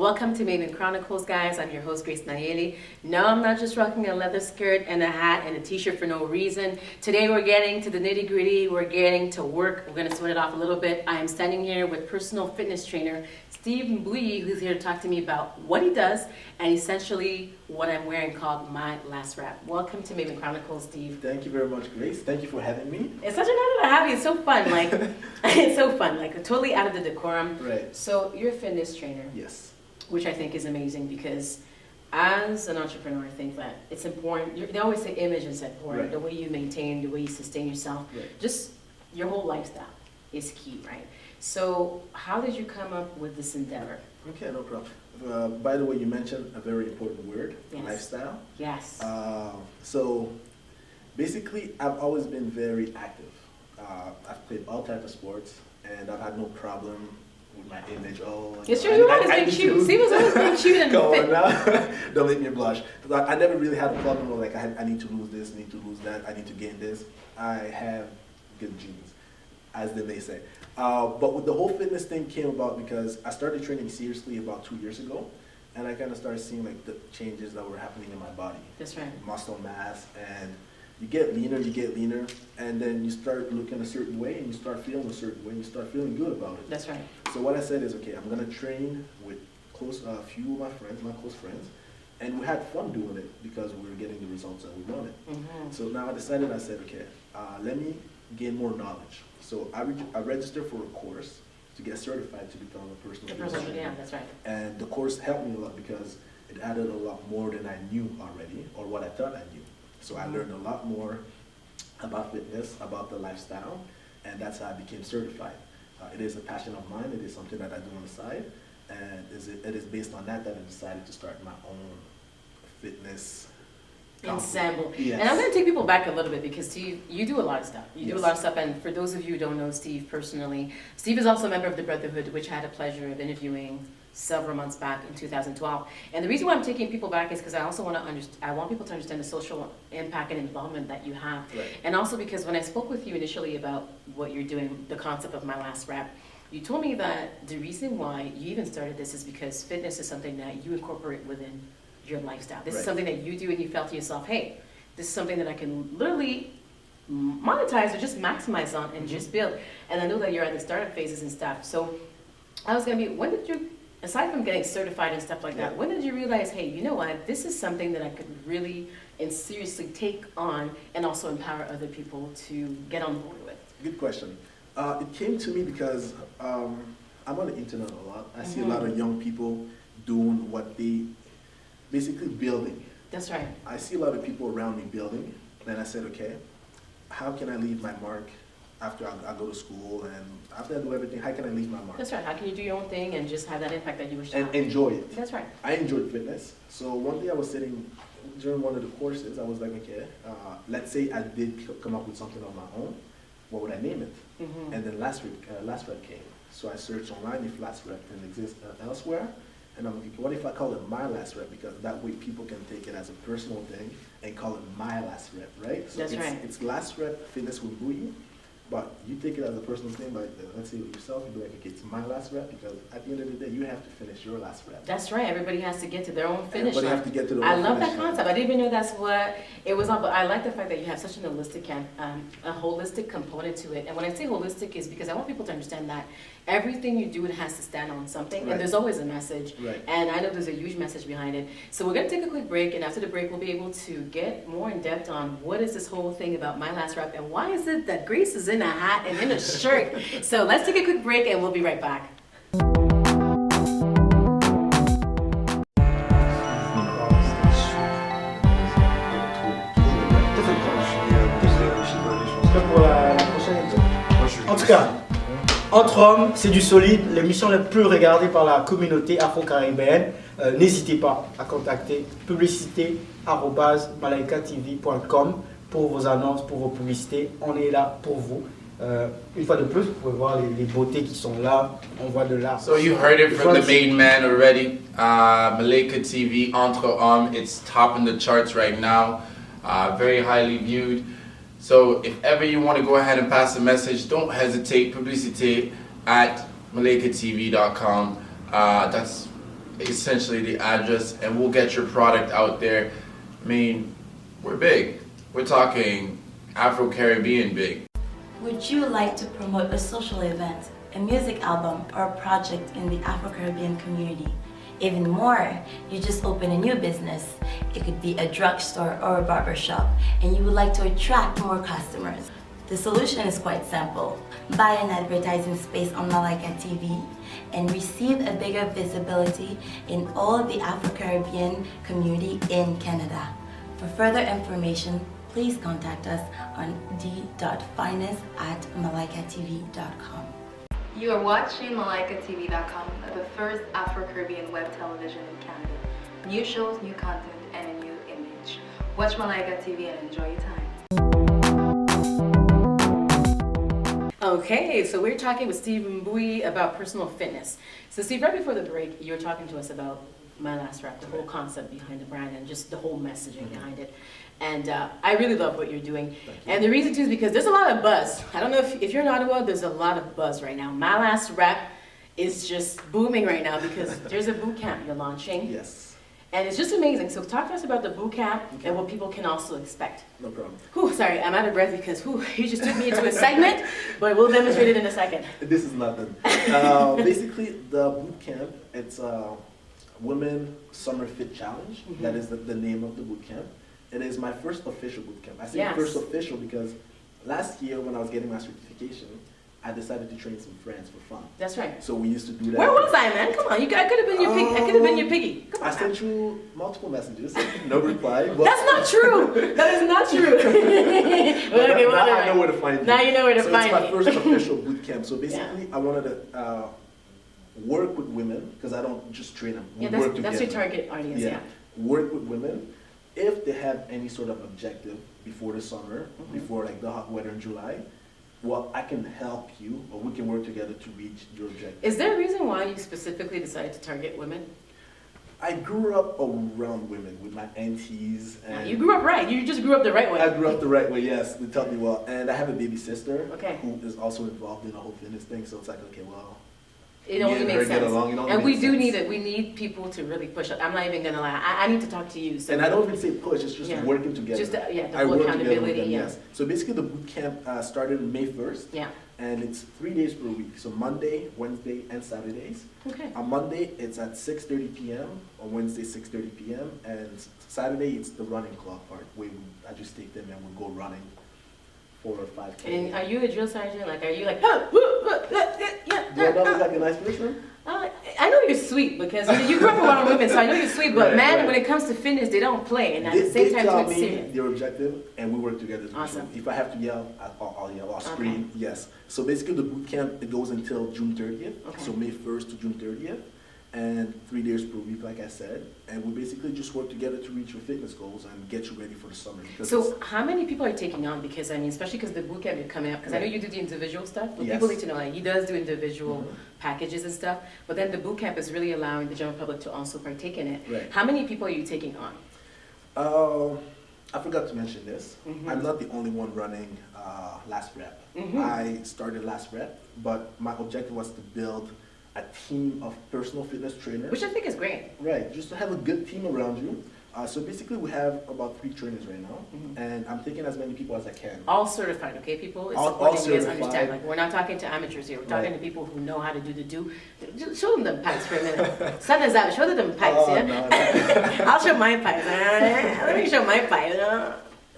Welcome to Maven Chronicles, guys. I'm your host, Grace Nayeli. No, I'm not just rocking a leather skirt and a hat and a t-shirt for no reason. Today we're getting to the nitty-gritty. We're getting to work. We're going to sweat it off a little bit. I am standing here with personal fitness trainer Steve Mbui, who's here to talk to me about what he does and essentially what I'm wearing called My Last Rap. Welcome to Maven Chronicles, Steve. Thank you very much, Grace. Thank you for having me. It's such an honor to have you. It's so fun. It's so fun. Totally out of the decorum. Right. So you're a fitness trainer. Yes. Which I think is amazing because as an entrepreneur, I think that it's important. They always say image is important. Right. The way you maintain, the way you sustain yourself, right. Just your whole lifestyle is key, right? So how did you come up with this endeavor? Okay, no problem. By the way, you mentioned a very important word, yes. Lifestyle. Yes. So basically, I've always been very active. I've played all types of sports, and I've had no problem with my image. Yes, sure, you've always been cute. Steve was always been cute and Come fit. on now. Don't make me blush. I never really had a problem with I need to lose this, I need to lose that, I need to gain this. I have good genes, as they may say. But with the whole fitness thing came about because I started training seriously about 2 years ago, and I kind of started seeing the changes that were happening in my body. That's right. Muscle mass, and you get leaner, and then you start looking a certain way, and you start feeling a certain way, and you start feeling good about it. That's right. So what I said is, okay, I'm gonna train with a few of my friends, my close friends, and we had fun doing it because we were getting the results that we wanted. Mm-hmm. So now I said, okay, let me gain more knowledge. So I registered for a course to get certified to become a personal trainer. Yeah, that's right. And the course helped me a lot because it added a lot more than I knew already, or what I thought I knew. So I learned a lot more about fitness, about the lifestyle, and that's how I became certified. It is a passion of mine. It is something that I do on the side, and it is based on that I decided to start my own fitness ensemble. Yes. And I'm going to take people back a little bit because Steve, you do a lot of stuff. You do Yes. a lot of stuff, and for those of you who don't know Steve personally, Steve is also a member of the Brotherhood, which I had a pleasure of interviewing several months back in 2012. And the reason why I'm taking people back is because I also want to I want people to understand the social impact and involvement that you have. Right. And also because when I spoke with you initially about what you're doing, the concept of My Last Rap, you told me that the reason why you even started this is because fitness is something that you incorporate within your lifestyle. This Right. is something that you do and you felt to yourself, hey, this is something that I can literally monetize or just maximize on and just build. And I know that you're at the startup phases and stuff. So I was going to be, when did you, aside from getting certified and stuff like that, when did you realize, hey, you know what, this is something that I could really and seriously take on and also empower other people to get on board with? Good question. It came to me because I'm on the internet a lot. I see a lot of young people doing what they basically building. That's right. I see a lot of people around me building, and I said, okay, how can I leave my mark after I go to school and after I do everything? How can I leave my mark? That's right. How can you do your own thing and just have that impact that you wish to And have? enjoy it. That's right. I enjoyed fitness. So one day I was sitting during one of the courses. I was like, okay, let's say I did come up with something on my own. What would I name it? Mm-hmm. And then last rep came. So I searched online if last rep can exist elsewhere. And I'm like, what if I call it My Last Rep? Because that way people can take it as a personal thing and call it My Last Rep, right? So That's right. It's Last Rep Fitness with Mbui, but you take it as a personal thing. But let's say with yourself, you be like, okay, it's My Last Rep, because at the end of the day, you have to finish your last rep. That's right. Everybody has to get to their own finish Everybody line. have to get to their I own love finish that line. concept. I didn't even know that's what it was all, but I like the fact that you have such an holistic component to it. And when I say holistic is because I want people to understand that everything you do, it has to stand on something, Right. and there's always a message. Right. And I know there's a huge message behind it. So we're going to take a quick break, and after the break, we'll be able to get more in depth on what is this whole thing about My Last Rep, and why is it that Grace is in a hat and in a shirt. So let's take a quick break, and we'll be right back. En tout cas, Entre Hommes, c'est du solide, l'émission la plus regardée par la communauté afro-caribéenne. N'hésitez pas à contacter publicité@malaikatv.com pour vos annonces, pour vos publicités. On est là pour vous. Une fois de plus, vous pouvez voir les beautés qui sont là. On voit de l'art. So you heard it from the main man already. Malaika TV, Entre Hommes, it's top in the charts right now. Very highly viewed. So if ever you want to go ahead and pass a message, don't hesitate. Publicité at malaikatv.com. That's essentially the address, and we'll get your product out there. I mean, we're big. We're talking Afro-Caribbean big. Would you like to promote a social event, a music album, or a project in the Afro-Caribbean community? Even more, you just open a new business. It could be a drugstore or a barber shop, and you would like to attract more customers. The solution is quite simple. Buy an advertising space on Malaika TV and receive a bigger visibility in all of the Afro-Caribbean community in Canada. For further information, please contact us on d.finance@malaikatv.com. You are watching MalaikaTV.com, the first Afro-Caribbean web television in Canada. New shows, new content, and a new image. Watch Malaika TV and enjoy your time. Okay, so we're talking with Steve Mbui about personal fitness. So Steve, right before the break, you were talking to us about My Last Rap, the whole concept behind the brand and just the whole messaging behind it. And I really love what you're doing. And the reason too is because there's a lot of buzz. I don't know if you're in Ottawa, there's a lot of buzz right now. My Last Rap is just booming right now because there's a boot camp you're launching. Yes. And it's just amazing. So talk to us about the boot camp and what people can also expect. No problem. Whew, sorry, I'm out of breath because you just took me into a segment, but we'll demonstrate it in a second. This is nothing. Basically, the boot camp, it's a Women Summer Fit Challenge. Mm-hmm. That is the name of the boot camp. It is my first official boot camp. I say Yes. first official because last year when I was getting my certification, I decided to train some friends for fun. That's right. So we used to do that. Where was I, man? Come on, I could have been your pig. I could have been your piggy. Come I on. sent you multiple messages, no reply. But That's not true. That is not true. Okay, now I whatever. know where to find you. Now you know where to so find it's my me. first official boot camp. So basically, I wanted to work with women because I don't just train them. We Yeah, work that's your together. target audience. Yeah. Work with women if they have any sort of objective before the summer, Mm-hmm. before like the hot weather in July. Well, I can help you, or we can work together to reach your objective. Is there a reason why you specifically decided to target women? I grew up around women with my aunties, and You grew up right. You just grew up the right way. I grew up the right way, yes, they taught me well. And I have a baby sister Okay. who is also involved in the whole fitness thing, so it's like, okay, well, It only me and her makes get sense. along, it only And we makes do sense. need it. We need people to really push up. I'm not even gonna lie. I need to talk to you. So and I don't even say push, it's just Yeah. working together. Just the I whole work together with accountability. them, Yeah. yes. So basically the boot camp started May 1st. Yeah. And it's 3 days per week. So Monday, Wednesday, and Saturdays. Okay. On Monday, it's at 6:30 p.m. On Wednesday, 6:30 p.m. And Saturday, it's the running club part where I just take them and we go running 4 or 5K. And are you a drill sergeant? Like, are you like, huh, woo, woo, yeah, Do I not look like a nice person? I know you're sweet because you grew up around women, so I know you're sweet. But Right, man, right. when it comes to fitness, they don't play, and at They, the same they time, tell it's me serious. their objective, and we work together. to Awesome. achieve it. If I have to yell, I'll yell. I'll Okay. scream. Yes. So basically, the boot camp it goes until June 30th. Okay. So May 1st to June 30th, and 3 days per week, like I said. And we basically just work together to reach your fitness goals and get you ready for the summer. Because So, how many people are you taking on? Because I mean, especially because the boot camp is coming up. Because I know Right. you do the individual stuff, but Yes. people need to know like he does do individual Mhm. packages and stuff. But then the boot camp is really allowing the general public to also partake in it. Right. How many people are you taking on? I forgot to mention this. Mhm. I'm not the only one running Last Rep. Mhm. I started Last Rep, but my objective was to build a team of personal fitness trainers. Which I think is great. Right, just to have a good team around you. So basically, we have about 3 trainers right now, Mhm. and I'm taking as many people as I can. All certified, okay, people? It's All supporting you guys certified. understand. Like, we're not talking to amateurs here. We're talking Right. to people who know how to do the do. Just show them the pipes for a minute. Set us out. Show them the pipes, Oh, yeah? no, no. I'll show my pipes. Let me show my pipes.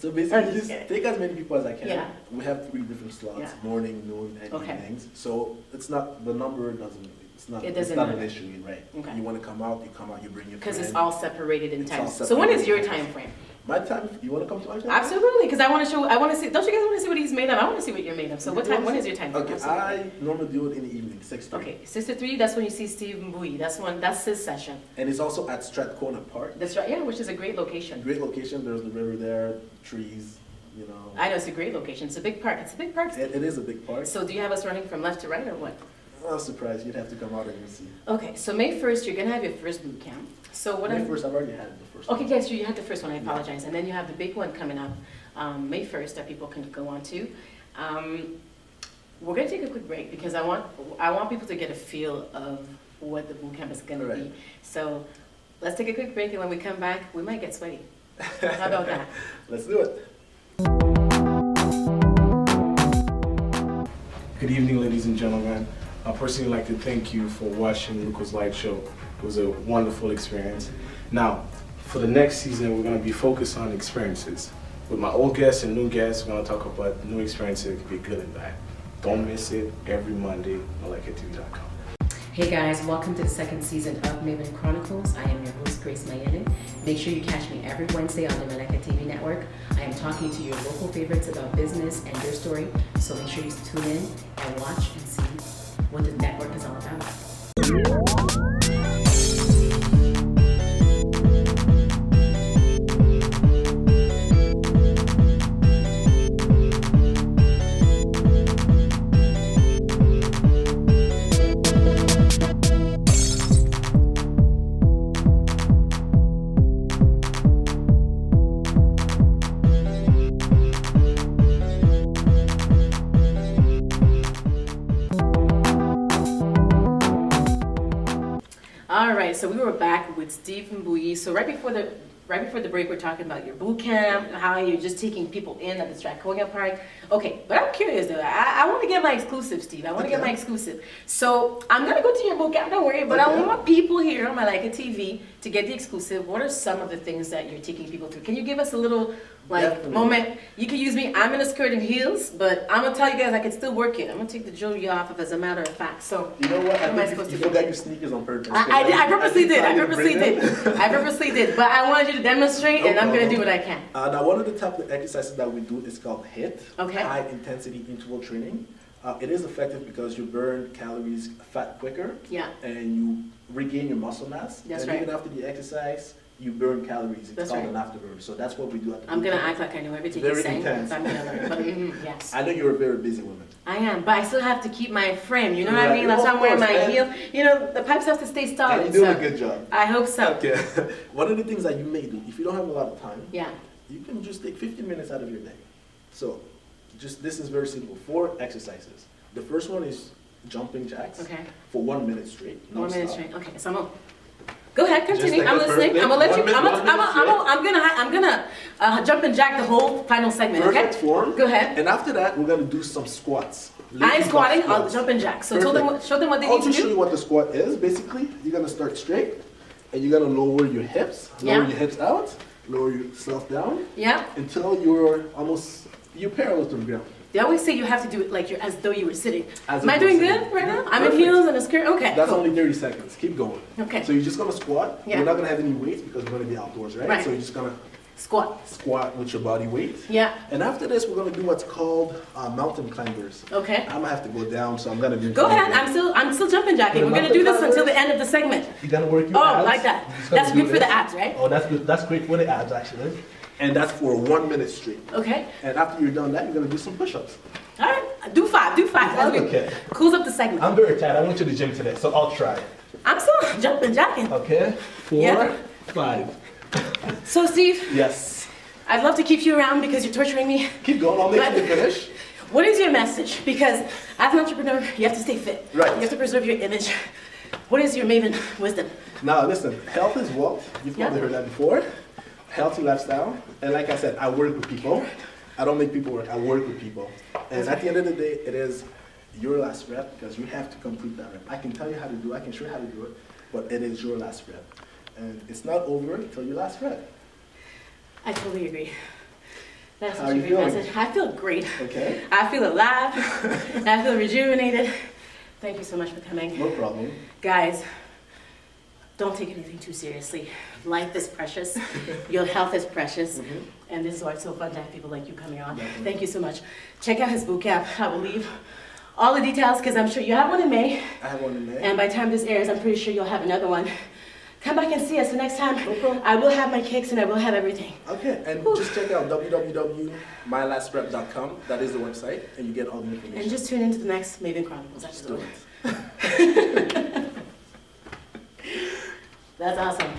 So basically, just just kidding. take as many people as I can. Yeah. We have 3 different slots: Yeah. morning, noon, and Okay. evenings. So it's not the number doesn't. It's not. It It's doesn't not an matter. issue, right? Okay. You want to come out, you come out. You bring your Because friend. it's all separated in It's time. all So when is your separated. time frame? My time. You want to come to my time? Absolutely, because I want to show. I want to see. Don't you guys want to see what he's made of? I want to see what you're made of. So what time? When is your time frame? Okay, Absolutely. I normally do it in the evening, 6:30. Okay, 6 to 3. That's when you see Steve Mbui. That's his session. And it's also at Strathcona Park. That's right. Yeah, which is a great location. Great location. There's the river there, trees. You know. I know it's a great location. It's a big park. It's a big park. It is a big park. So do you have us running from left to right or what? I'm surprised. You'd have to come out and you'll see. Okay, so May 1st, you're going to have your first boot camp. So what May I'm... 1st, I've already had the first Okay, one. yes, you had the first one, I apologize. And then you have the big one coming up May 1st that people can go on to. We're going to take a quick break because I want people to get a feel of what the boot camp is going to Correct. be. So let's take a quick break, and when we come back, we might get sweaty. How about that? Let's do it. Good evening, ladies and gentlemen. I personally like to thank you for watching Luca's live show. It was a wonderful experience. Now, for the next season, we're going to be focused on experiences. With my old guests and new guests, we're going to talk about new experiences. It could be good and bad. Don't miss it every Monday on MalekaTV.com. Hey guys, welcome to the second season of Maven Chronicles. I am your host, Grace Mayele. Make sure you catch me every Wednesday on the Maleka TV network. I am talking to your local favorites about business and your story, so make sure you tune in and watch and see what the network is all about. All right, so we were back with Steve Mbui. So right before the break, we're talking about your boot camp, how you're just taking people in at the Straconia Park. Okay, but I'm curious though. I want to get my exclusive, Steve. I want to get my exclusive. So I'm gonna go to your boot camp. Don't worry, but I want people here on Maleka TV to get the exclusive. What are some of the things that you're taking people through? Can you give us a little moment? You can use me. I'm in a skirt and heels, but I'm gonna tell you guys I can still work it. I'm gonna take the jewelry off as a matter of fact. So You know what? What am I I supposed think to you do? forgot your sneakers on purpose. I purposely did. I did. purposely did. But I wanted you to demonstrate, No and I'm gonna problem. do what I can. Now, one of the type of exercises that we do is called HIIT, Okay. high intensity interval training. It is effective because you burn calories fat quicker, Yeah. and you regain your muscle mass. That's and right. even after the exercise, you burn calories. It's That's called right. an afterburn. So that's what we do at the I'm boot gonna camp. act like I know everything Very you're saying. intense. So I'm gonna learn. But yes, I know you're a very busy woman. I am. But I still have to keep my frame. You know what I Right. mean? That's why I'm Of wearing my course, heel. You know, the pipes have to stay And solid. you're doing So a good job. I hope so. Okay. One of the things that you may do, if you don't have a lot of time, Yeah. you can just take 15 minutes out of your day. So, this is very simple. 4 exercises. The first one is jumping jacks Okay. for 1 minute straight. 1 minute non-stop. straight. Okay. So I'm gonna go ahead. Continue. like I'm a listening. perfect I'm gonna let you. 1 minute, I'm 1 minute gonna jump and jack the whole final segment. Okay. Perfect form. Go ahead. And after that, we're gonna do some squats. I Lazy ain't back squatting. I'll squats. jump and jack. So Perfect. show them what they I'll need to just show do. you what the squat is. Basically, you're gonna start straight, and you're gonna lower your hips, Yeah. lower your hips out, lower yourself down Yeah. until you're parallel to the ground. They always say you have to do it like you're as though you were sitting. As Am I if you're doing sitting. good right now? I'm in Perfect. heels and a skirt. Okay. That's cool. only 30 seconds. Keep going. Okay. So you're just gonna squat. Yeah. We're not gonna have any weights because we're gonna be outdoors, right? Right. So you're just gonna Squat. squat with your body weight. Yeah. And after this, we're gonna do what's called mountain climbers. Okay. I'm gonna have to go down, so I'm gonna do. Go ahead. I'm still jumping jacking. For We're the gonna do this mountain until the climbers, end of the segment. You gotta work your Oh, abs. like that. You're just gonna That's do good for the this. abs, right? Oh, that's good. That's great for the abs, actually. And that's for 1 minute straight. Okay. And after you're done that, you're gonna do some push-ups. All right. Do five. As we Okay. cools up the segment. I'm very tired. I went to the gym today, so I'll try. I'm still jumping jacking. Okay. 4, Yeah. 5. So Steve, Yes. I'd love to keep you around because you're torturing me. Keep going. I'll make But- you finish. What is your message? Because as an entrepreneur, you have to stay fit. Right. You have to preserve your image. What is your Maven wisdom? Now, listen. Health is wealth. You've probably Yeah. heard that before. Healthy lifestyle. And like I said, I work with people. I don't make people work. I work with people. And at the end of the day, it is your last rep because you have to complete that rep. I can tell you how to do it. I can show you how to do it. But it is your last rep. And it's not over until your last rep. I totally agree. That's How such a you great feeling? message. I feel great. Okay? I feel alive. I feel rejuvenated. Thank you so much for coming. No problem. Guys, don't take anything too seriously. Life is precious. Your health is precious. And this is why it's so fun to have people like you coming on. Definitely. Thank you so much. Check out his boot camp. I will leave all the details because I'm sure you have one in May. I have one in there. And by the time this airs, I'm pretty sure you'll have another one. Come back and see us the next time. No problem. I will have my cakes and I will have everything. Okay, and just check out www.mylastrep.com. That is the website, and you get all the information. And just tune into the next Maven Chronicles Just do episode. it. That's awesome.